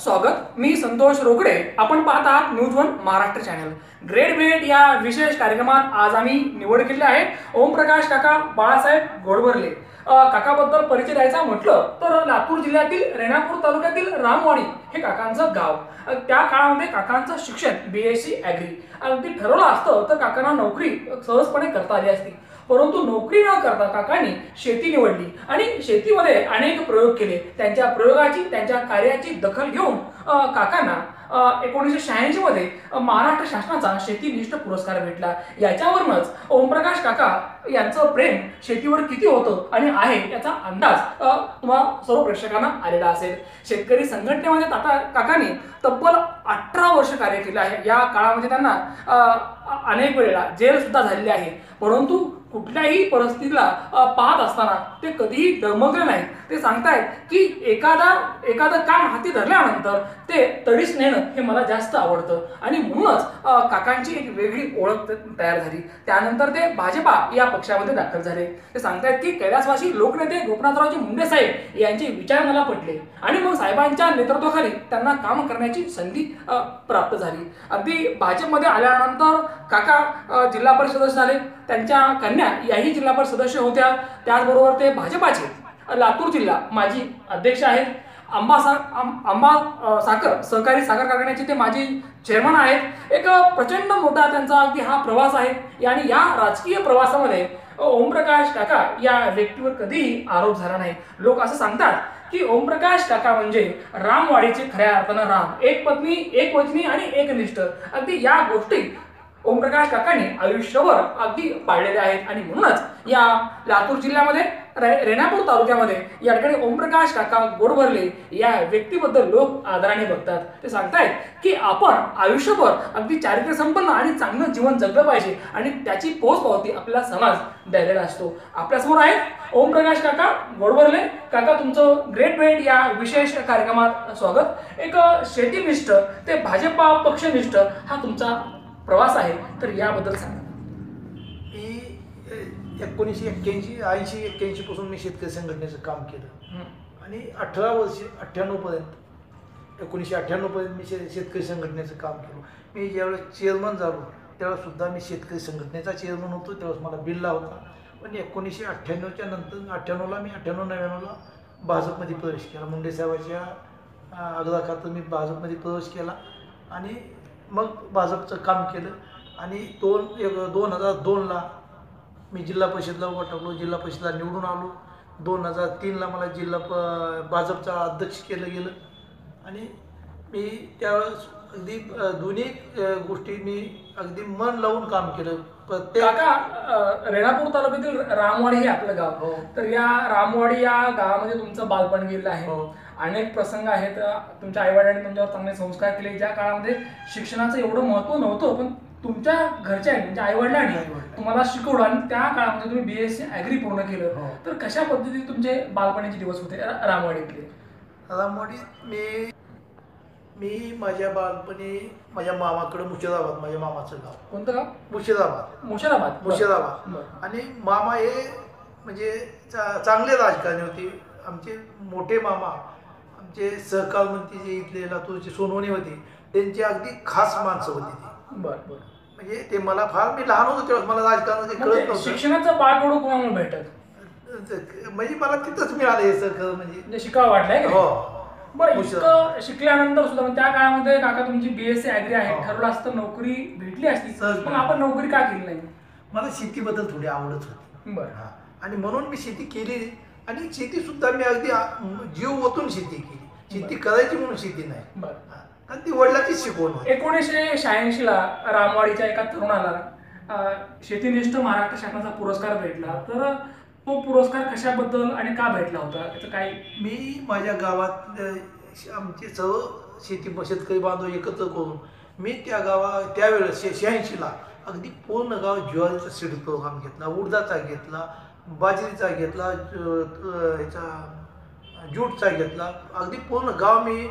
स्वागत। मी संतोष रोकडे। आपण पाहत आहात news one Maharashtra channel. Great भेट या विशेष कार्यक्रमात आज आम्ही निवड केली आहे ओमप्रकाश काका बाळासाहेब गोडबर्ले। काकाबद्दल परिचय द्यायचा म्हटलं तर लातूर जिल्ह्यातील रेणापूर तालुक्यातील रामवाडी हे काकांचं गाव। त्या काळामध्ये काकांचं शिक्षण BSc ॲग्री अगदी ठरवलं असतं तर काकांना नोकरी सहजपणे करता आली असती, परंतु नोकरी न करता काकांनी शेती निवडली आणि शेतीमध्ये अनेक प्रयोग केले। त्यांच्या प्रयोगाची त्यांच्या कार्याची दखल घेऊन काकांना 1986 मध्ये महाराष्ट्र शासनाचा शेतीनिष्ठ पुरस्कार भेटला। याच्यावरूनच ओमप्रकाश काका यांचं प्रेम शेतीवर किती होतं आणि आहे याचा अंदाज तुम्हा सर्व प्रेक्षकांना आलेला असेल। शेतकरी संघटनेमध्ये काकांनी तब्बल 18 वर्ष कार्य केले आहे। या काळामध्ये त्यांना अनेक वेळेला जेल सुद्धा झालेली आहे, परंतु कुठल्याही परिस्थितीला पाहत असताना ते कधीही डगमगले नाही। ते सांगतायत की एखादं काम हाती धरल्यानंतर ते तडीस नेणं हे मला जास्त आवडतं आणि म्हणूनच काकांची एक वेगळी ओळख तयार झाली। त्यानंतर ते भाजपा या पक्षामध्ये दाखल झाले। ते सांगतायत की कैलासवासी लोकनेते गोपीनाथरावजी मुंडे साहेब यांचे विचार मला पटले आणि मग साहेबांच्या नेतृत्वाखाली त्यांना काम करण्याची संधी प्राप्त झाली। अगदी भाजपमध्ये आल्यानंतर काका जिल्हा परिषद सदस्य झाले। त्यांच्या कन्या याही जिल्हा परिषद सदस्य होत्या। त्याचबरोबर ते भाजपाचे लातूर जिल्हा माजी अध्यक्ष आहेत। आंबा साखर सहकारी साखर कारखान्याचे ते माजी चेअरमन आहेत। एक प्रचंड मोठा त्यांचा अगदी हा प्रवास आहे आणि या राजकीय प्रवासामध्ये ओमप्रकाश काका या व्यक्तीवर कधीही आरोप झाला नाही। लोक असं सांगतात की ओमप्रकाश काका म्हणजे रामवाडीचे खऱ्या अर्थानं राम, एक पत्नी एक वचनी आणि एकनिष्ठ। अगदी या गोष्टी ओमप्रकाश काकांनी आयुष्यभर अगदी पाळलेल्या आहेत आणि म्हणूनच या लातूर जिल्ह्यामध्ये रेणापूर तालुक्यामध्ये या ठिकाणी ओमप्रकाश काका गोडबर्ले या व्यक्तीबद्दल लोक आदराने बघतात। ते सांगतायत की आपण आयुष्यभर अगदी चारित्र्य संपन्न आणि चांगलं जीवन जगलं पाहिजे आणि त्याची पोचपावती आपल्याला समाज द्यायला असतो। आपल्यासमोर आहेत ओमप्रकाश काका गोडबर्ले। काका, तुमचं ग्रेट भेट या विशेष कार्यक्रमात स्वागत। एक शेतीनिष्ठ ते भाजपा पक्षनिष्ठ हा तुमचा प्रवास आहे, तर याबद्दल सांगा। मी 1981 पासून मी शेतकरी संघटनेचं काम केलं आणि 18 वर्ष 98 पर्यंत 1998 पर्यंत मी शेतकरी संघटनेचं काम केलं। मी ज्यावेळेस चेअरमन झालो त्यावेळेस सुद्धा मी शेतकरी संघटनेचा चेअरमन होतो, त्यावेळेस मला बिल्ला होता। पण 1998च्या नंतर 98ला मी 98-99ला भाजपमध्ये प्रवेश केला। मुंडे साहेबांच्या आग्रहाखातर मी भाजपमध्ये प्रवेश केला आणि मग भाजपचं काम केलं आणि 2002ला मी जिल्हा परिषदला उभा टाकलो, जिल्हा परिषदला निवडून आलो। 2003ला मला भाजपचा अध्यक्ष केलं गेलं आणि मी त्यावेळेस अगदी दोन्ही गोष्टी मी अगदी मन लावून काम केलं। काका, रेणापूर तालुक्यातील रामवाडी हे आपलं गाव, तर या रामवाडी या गावामध्ये तुमचं बालपण गेलं आहे। अनेक प्रसंग आहेत, तुमच्या आईवडिलांनी तुमच्यावर चांगले संस्कार केले। ज्या काळामध्ये शिक्षणाचं एवढं महत्त्व नव्हतं, पण तुमच्या घरच्या तुमच्या आईवडिलांनी तुम्हाला शिकवलं आणि त्या काळामध्ये तुम्ही BSc ॲग्री पूर्ण केलं। तर कशा पद्धतीने तुमचे बालपणाचे दिवस होते रामवाडीतले? रामवाडीत मी माझ्या बालपणी माझ्या मामाकडे मुर्शिदाबाद, माझ्या मामाचं गाव। कोणतं गाव? मुर्शिदाबाद। आणि मामा हे म्हणजे चांगले राजकारणी होते। आमचे मोठे मामा आमचे सहकार मंत्री जे इथले लातूरचे सोनवणे होते, त्यांची अगदी खास माणसं होती ती। म्हणजे ते मला फार, मी लहान होतो तेव्हा मला राजकारणाचे कळत नव्हतं। शिक्षणाचं पाठबळ कोणाला भेटत म्हणजे मला तिथंच मिळालं हे सहकार, म्हणजे शिकावं वाटलंय। बरं, इतकं शिकल्यानंतर सुद्धा त्या काळामध्ये काका तुमची BSc ॲग्री आहे, ठरवलं असतं नोकरी भेटली असती, पण आपण नोकरी का केली नाही? मला शेतीबद्दल थोडी आवडच होती। बरं, आणि म्हणून मी शेती केली आणि शेती सुद्धा मी अगदी जीव ओतून शेती केली। शेती करायची म्हणून शेती नाही, कारण ती वडिलांची शिकवण। 1986ला रामवाडीच्या एका तरुणाला शेतीनिष्ठ महाराष्ट्र शासनाचा पुरस्कार भेटला, तर तो पुरस्कार कशाबद्दल आणि का भेटला होता त्याचं काय? मी माझ्या गावात आमचे सर्व शेतकरी बांधव एकत्र करून मी त्यावेळेस 86ला अगदी पूर्ण गाव ज्वारीचा सीड प्रोग्राम घेतला, उडदाचा घेतला, बाजरीचा घेतला, ज्यूटचा घेतला। अगदी पूर्ण गाव मी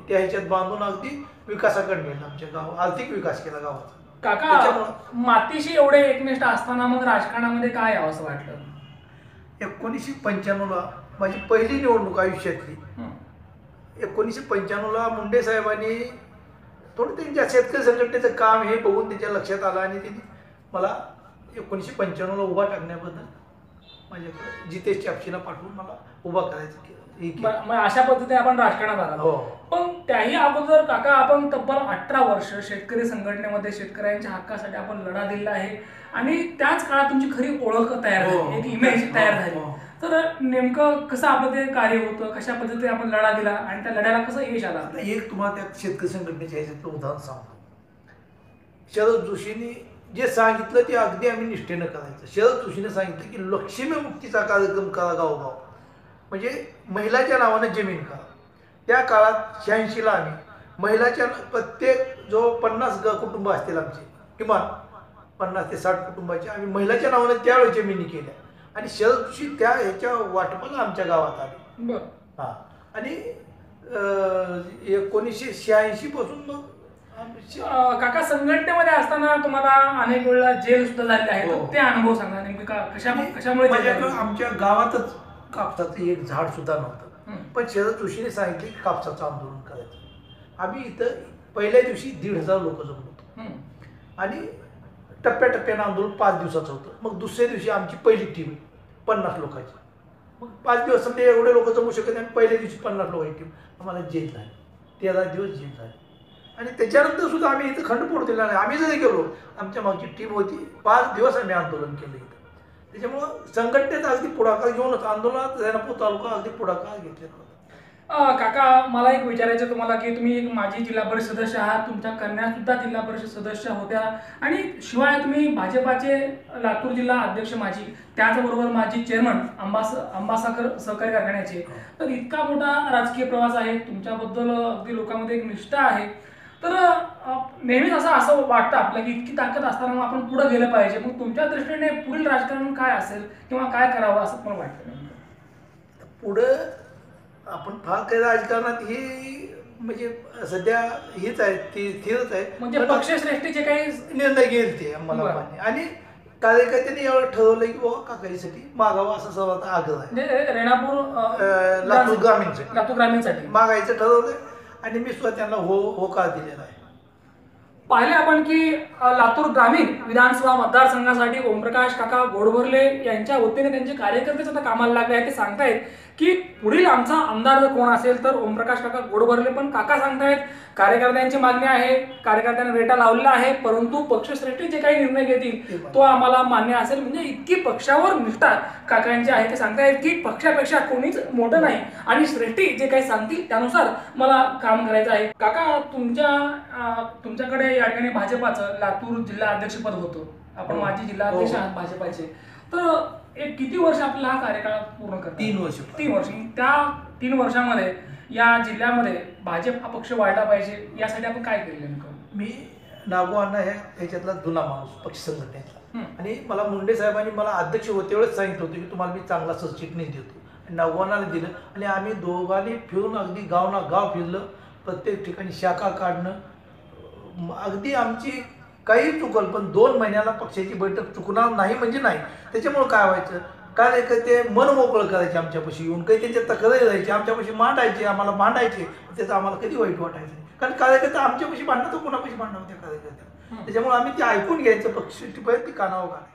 त्या ह्याच्यात बांधून अगदी विकासाकडे नेलं। आमच्या गाव आर्थिक विकास केला गावाचा। काका, मातीशी एवढे एकनिष्ठ असताना मग राजकारणामध्ये काय यावं असं वाटलं? 1995ला माझी पहिली निवडणूक आयुष्यातली 1995ला मुंडे साहेबांनी थोडं त्यांच्या शेतकरी संघटनेचं काम हे बघून त्यांच्या लक्षात आलं आणि त्यांनी मला 1995ला उभा टाकण्याबद्दल माझ्याकडे जितेश चापशीला पाठवून मला उभा करायचं हे केलं. मग अशा पद्धतीने आपण राजकारणात आला. हो. पण त्याही अगोदर काका आपण तब्बल 18 वर्ष शेतकरी संघटनेमध्ये शेतकऱ्यांच्या हक्कासाठी आपण लढा दिला आहे आणि त्याच काळात तुमची खरी ओळख तयार झाली, एक इमेज तयार झाली. तर नेमकं कसं आपलं ते कार्य होतं, कशा पद्धतीने आपण लढा दिला आणि त्या लढ्याला कसं यश आलं? एक तुम्हाला त्या शेतकरी संघटनेच्या ह्याच्यातलं उदाहरण सांगतो. शरद जोशींनी जे सांगितलं ते अगदी आम्ही निष्ठेनं करायचं. शरद जोशीने सांगितलं की लक्ष्मी मुक्तीचा कार्यक्रम करा गावोगाव, म्हणजे महिलाच्या नावानं जमीन करा. त्या काळात 86ला आम्ही महिलाच्या प्रत्येक जो 50 कुटुंब असतील आमचे, किमान 50 ते 60 कुटुंबाचे आम्ही महिलाच्या नावानं त्यावेळी जमिनी केल्या आणि शरद जोशी त्या ह्याच्या वाटपाला आमच्या गावात आले. बरं. हां. आणि 1986 पासून मग काका संघटनेमध्ये असताना तुम्हाला अनेक वेळा जेल सुद्धा झाले आहे. हो. ते अनुभव सांगा नेमके कशामुळे माझ्याकडे आमच्या गावातच कापसाचं एक झाड सुद्धा नव्हतं. पण शरद जोशीने सांगितले की कापसाचं आंदोलन करायचं. आम्ही इथं पहिल्या दिवशी 1,500 लोक जमलो होतो आणि टप्प्याटप्प्यानं आंदोलन 5 दिवसाचं होतं. मग दुसऱ्या दिवशी आमची पहिली टीम 50 लोकांची. मग 5 दिवस समजा एवढे लोक जमू शकत नाही. पहिल्या दिवशी 50 लोकांची टीम आम्हाला जेल झाली. 13 दिवस जेल झाली आणि त्याच्यानंतर सुद्धा आम्ही इथं खंडपोट दिला नाही. आम्ही जरी गेलो आमच्या मागची टीम होती. 5 दिवस आम्ही आंदोलन केलं इथं. त्याच्यामुळं संघटनेचा अगदी पुढाकार घेऊनच आंदोलनात रेणापूर तालुका अगदी पुढाकार घेतलेला होता. काका मला एक विचारायचं तुम्हाला की तुम्ही एक माजी जिल्हा परिषद सदस्य आहात, तुमच्या कन्या सुद्धा जिल्हा परिषद सदस्य होत्या आणि शिवाय तुम्ही भाजपाचे लातूर जिल्हा अध्यक्ष माजी, त्याचबरोबर माजी चेअरमन आंबासाखर सहकारी कारखान्याचे. तर इतका मोठा राजकीय प्रवास आहे तुमच्याबद्दल, अगदी लोकांमध्ये एक निष्ठा आहे. तर नेहमीच असं वाटतं आपल्याला की इतकी ताकद असताना मग आपण पुढे गेलं पाहिजे. मग तुमच्या दृष्टीने पुढील राजकारण काय असेल किंवा काय करावं असं मला वाटतं? पुढं आपण फार काही राजकारणात ही म्हणजे सध्या हीच आहे, ती स्थिरच आहे. म्हणजे पक्षश्रेष्ठीचे काही निर्णय घेईल ते मला मान्य. आणि कार्यकर्त्यांनी एवढं ठरवलं की बाबा काकाईसाठी मागावं असं सर्वात आग्रह आहे. म्हणजे रेणापूर लातूर ग्रामीणसाठी मागायचं ठरवलंय आणि मी सुद्धा त्यांना होकार दिलेला आहे. पाहिले आपण की लातूर ग्रामीण विधानसभा मतदारसंघासाठी ओमप्रकाश काका घोडबर्ले यांच्या वतीने त्यांचे कार्यकर्ते सुद्धा कामाला लागले आहेत. ते सांगतायत की पुढील आमचा आमदार जर कोण असेल तर ओमप्रकाश काका घोडबर्ले. पण काका सांगतायत कार्यकर्त्यांची मागणी आहे, कार्यकर्त्यांनी रेटा लावलेला आहे, परंतु पक्षश्रेष्ठी जे काही निर्णय घेतील तो आम्हाला मान्य असेल. म्हणजे इतकी पक्षावर निष्ठा काकांची आहे. ते सांगतायत की पक्षापेक्षा कोणीच मोठं नाही आणि श्रेष्ठी जे काही सांगतील त्यानुसार मला काम करायचं आहे. काका तुमच्याकडे या ठिकाणी भाजपाचं लातूर जिल्हा अध्यक्षपद होतं, आपण माजी जिल्हा अध्यक्ष आहात भाजपाचे. तर एक किती वर्ष आपला हा कार्यकाळ पूर्ण करतो? 3 वर्ष. 3 वर्ष. त्या 3 वर्षामध्ये या जिल्ह्यामध्ये भाजप हा पक्ष वाढला पाहिजे यासाठी आपण काय केलं नेमकं? मी नागू अण्णा ह्याच्यातला जुना माणूस पक्ष संघटनेतला आणि मला मुंडे साहेबांनी मला अध्यक्ष होते वेळेस सांगितलं होतं की तुम्हाला मी चांगला सरचिटणीस देतो. नागू अण्णाला दिलं आणि आम्ही दोघांनी फिरून अगदी गाव फिरलं. प्रत्येक ठिकाणी शाखा काढणं अगदी आमची काही चुकल, पण 2 महिन्याला पक्षाची बैठक चुकणार नाही म्हणजे नाही. त्याच्यामुळे काय व्हायचं, काय ते मन मोकळं करायचे आमच्यापाशी येऊन, काही त्यांच्या तक्रारी राहायची आमच्यापाशी मांडायचे, आम्हाला मांडायचे. त्याचं आम्हाला कधी वाईट वाटायचं नाही, कारण कार्यकर्ते आमच्यापाशी भांडणं तर कोणापाशी भांडणं होत्या कार्यकर्त्या. त्याच्यामुळे आम्ही ते ऐकून घ्यायचं, पक्षाची ती कानावर घालायची.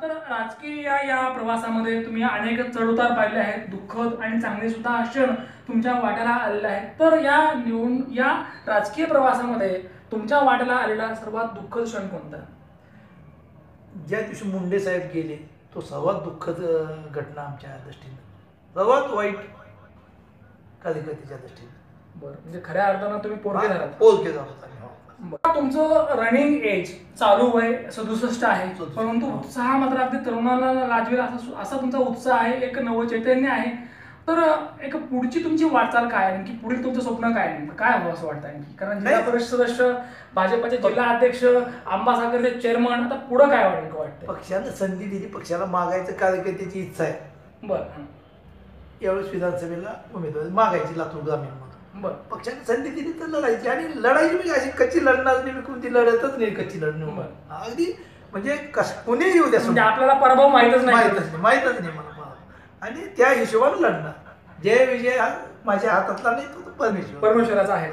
तर राजकीय या प्रवासामध्ये तुम्ही अनेक चढउतार पाहिले आहेत, दुःखद आणि चांगले सुद्धा क्षण तुमच्या वाट्याला आलेले आहेत. तर या राजकीय प्रवासामध्ये तुमच्या वाट्याला आलेला सर्वात दुःखद क्षण कोणता? ज्या दिवशी मुंडे साहेब गेले तो सर्वात दुःखद घटना आमच्या दृष्टीने, सर्वात वाईट कार्यकर्त्याच्या दृष्टीने. बरं, म्हणजे खऱ्या अर्थानं तुम्ही पोरके झालात. तुमचं रनिंग एज चालू वय 67 आहे, परंतु उत्साह मात्र अगदी तरुणाला लाजवेल असा तुमचा उत्साह आहे, एक नवचैतन्य आहे. तर एक पुढची तुमची वाटचाल काय आहे, की पुढील तुमचं स्वप्न काय आहे, काय हवं असं वाटतं आणखी? कारण जिल्हा परिषद सदस्य, भाजपचे जिल्हा अध्यक्ष, आंबासागरचे चेअरमन, आता पुढं काय वाटतं? पक्षानं संधी दिली, पक्षाला मागायचं कार्यकर्त्याची इच्छा आहे. बरं, यावेळेस विधानसभेला उमेदवारी मागायची लातूर ग्रामीण. बरं, पक्षाने संधी दिली तर लढायची, आणि लढायची म्हणजे अशी कच्ची लढणार नाही, मी कोणती लढतच नाही कच्ची लढणं. अगदी म्हणजे कोणी येऊ द्या, म्हणजे आपल्याला पराभव माहीतच नाही मला. आणि त्या हिशोबाने लढणार. जय विजय हा माझ्या हातातला नाही, तो परमेश्वराचा आहे.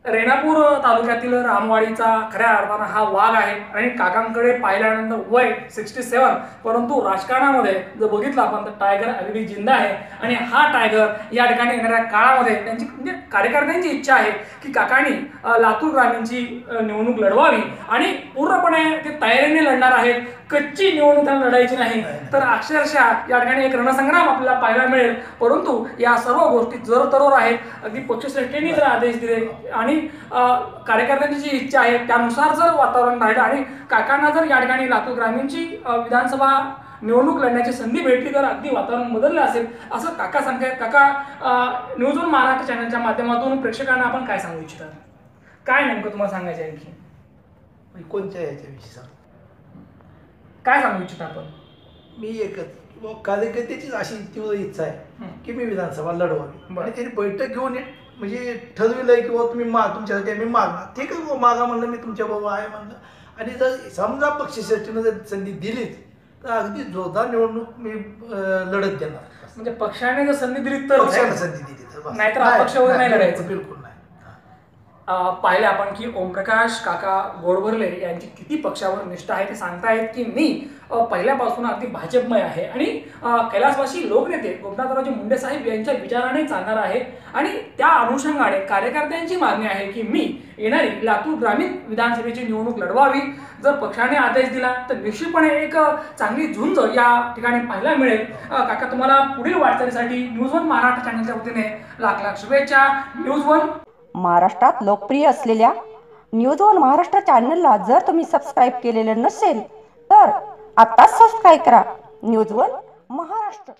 रेणापूर तालुक्यातील रामवाडीचा खऱ्या अर्थानं हा वाघ आहे आणि काकांकडे पाहिल्यानंतर वय 67, परंतु राजकारणामध्ये जर बघितलं आपण तर टायगर अगदी जिंदा आहे. आणि हा टायगर या ठिकाणी येणाऱ्या काळामध्ये त्यांची म्हणजे कार्यकर्त्यांची इच्छा आहे की काकांनी लातूर ग्रामीणची निवडणूक लढवावी आणि पूर्णपणे ते तयारीने लढणार आहेत. कच्ची निवडणूक त्यांना लढायची नाही, तर अक्षरशः या ठिकाणी एक रणसंग्राम आपल्याला पाहायला मिळेल. परंतु या सर्व गोष्टी जर आहेत. अगदी पक्षश्रेष्ठींनी जर आदेश दिले आणि कार्यकर्त्यांची जी इच्छा आहे त्यानुसार जर वातावरण राहिलं आणि काकांना जर या ठिकाणी लातूर ग्रामीणची विधानसभा निवडणूक लढण्याची संधी भेटली तर अगदी वातावरण बदललं असेल असं काका सांगतायत. काका, न्यूज वन महाराष्ट्र चॅनलच्या माध्यमातून प्रेक्षकांना आपण काय सांगू इच्छितात? काय नेमकं तुम्हाला सांगायचं आहे आणखी? कोणत्या याच्याविषयी सांग, काय सांगू इच्छिता आपण? मी एकच कार्यकर्त्याचीच अशी तीव्र इच्छा आहे की मी विधानसभा लढवावी. आणि त्यांनी बैठक घेऊन म्हणजे ठरविलंय की तुम्ही तुमच्यासाठी आम्ही मागणार. ठीक आहे, मागा म्हणलं, मी तुमच्या बरोबर आहे म्हणलं. आणि जर समजा पक्षश्रेष्ठीनं जर संधी दिलीच तर अगदी जोरदार निवडणूक मी लढत देणार. म्हणजे पक्षाने जर संधी दिली तर संधी दिली तर, नाहीतर अपक्ष वगैरे नाही लढायचं. बिलकुल नाही. पाहिले आपण की ओमप्रकाश काका गोडबर्ले यांची किती पक्षावर निष्ठा आहे. ते सांगतायत की मी पहिल्यापासून अगदी भाजपमय आहे आणि कैलासवासी लोकनेते गोपनाथरावजी मुंडे साहेब यांच्या विचाराने चालणार आहे. आणि त्या अनुषंगाने कार्यकर्त्यांची मागणी आहे की मी येणारी लातूर ग्रामीण विधानसभेची निवडणूक लढवावी. जर पक्षाने आदेश दिला तर निश्चितपणे एक चांगली झुंज या ठिकाणी पाहायला मिळेल. काका, तुम्हाला पुढील वाटचालीसाठी न्यूज वन महाराष्ट्र चॅनलच्या वतीने लाख लाख शुभेच्छा. न्यूज वन महाराष्ट्रात लोकप्रिय असलेल्या न्यूज वन महाराष्ट्र चॅनलला जर तुम्ही सबस्क्राईब केलेलं नसेल तर आत्ताच सबस्क्राईब करा. News one Maharashtra.